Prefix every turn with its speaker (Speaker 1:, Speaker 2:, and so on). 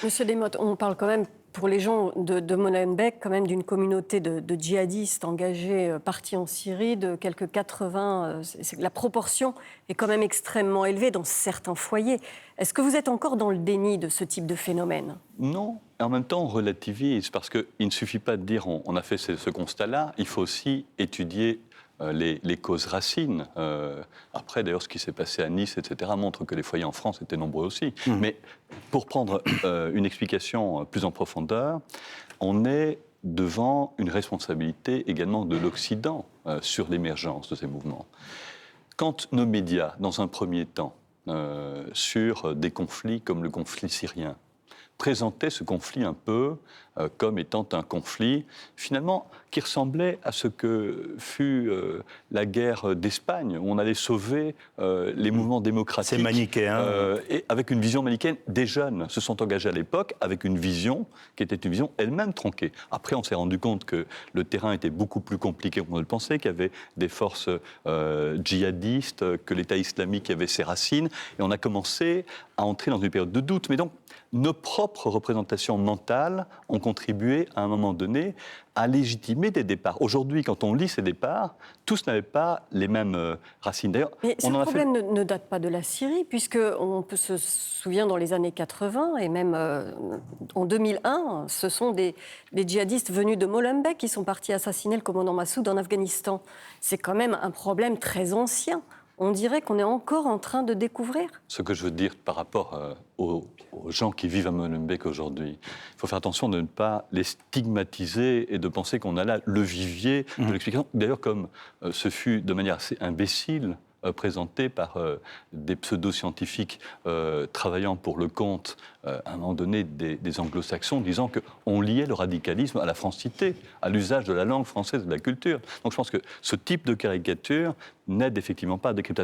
Speaker 1: Monsieur Desmottes, on parle quand même, pour les gens de Molenbeek, quand même d'une communauté de djihadistes engagés, partis en Syrie, de quelques 80. La proportion est quand même extrêmement élevée dans certains foyers. Est-ce que vous êtes encore dans le déni de ce type de phénomène?
Speaker 2: Non, et en même temps, on relativise, parce qu'il ne suffit pas de dire on a fait ce constat-là, il faut aussi étudier les causes racines. Après, d'ailleurs, ce qui s'est passé à Nice, etc., montre que les foyers en France étaient nombreux aussi. Mais pour prendre une explication plus en profondeur, on est devant une responsabilité également de l'Occident sur l'émergence de ces mouvements. Quand nos médias, dans un premier temps, sur des conflits comme le conflit syrien, présentaient ce conflit un peu comme étant un conflit, finalement, qui ressemblait à ce que fut la guerre d'Espagne, où on allait sauver les mouvements démocratiques.
Speaker 3: C'est manichéen.
Speaker 2: Et avec une vision manichéenne, des jeunes se sont engagés à l'époque avec une vision qui était une vision elle-même tronquée. Après, on s'est rendu compte que le terrain était beaucoup plus compliqué qu'on ne le pensait, qu'il y avait des forces djihadistes, que l'État islamique avait ses racines, et on a commencé à entrer dans une période de doute. Mais donc, nos propres représentations mentales ont contribué à un moment donné à légitimer des départs. Aujourd'hui, quand on lit ces départs, tous n'avaient pas les mêmes racines. D'ailleurs,
Speaker 1: Mais ce problème ne date pas de la Syrie, puisqu'on se souvient dans les années 80 et même en 2001, ce sont des djihadistes venus de Molenbeek qui sont partis assassiner le commandant Massoud en Afghanistan. C'est quand même un problème très ancien. On dirait qu'on est encore en train de découvrir.
Speaker 2: Ce que je veux dire par rapport aux gens qui vivent à Molenbeek aujourd'hui, il faut faire attention de ne pas les stigmatiser et de penser qu'on a là le vivier de l'explication. D'ailleurs, comme ce fut de manière assez imbécile présenté par des pseudo-scientifiques travaillant pour le compte, à un moment donné, des anglo-saxons, disant qu'on liait le radicalisme à la francité, à l'usage de la langue française et de la culture. Donc je pense que ce type de caricature n'aide effectivement pas à décrypter.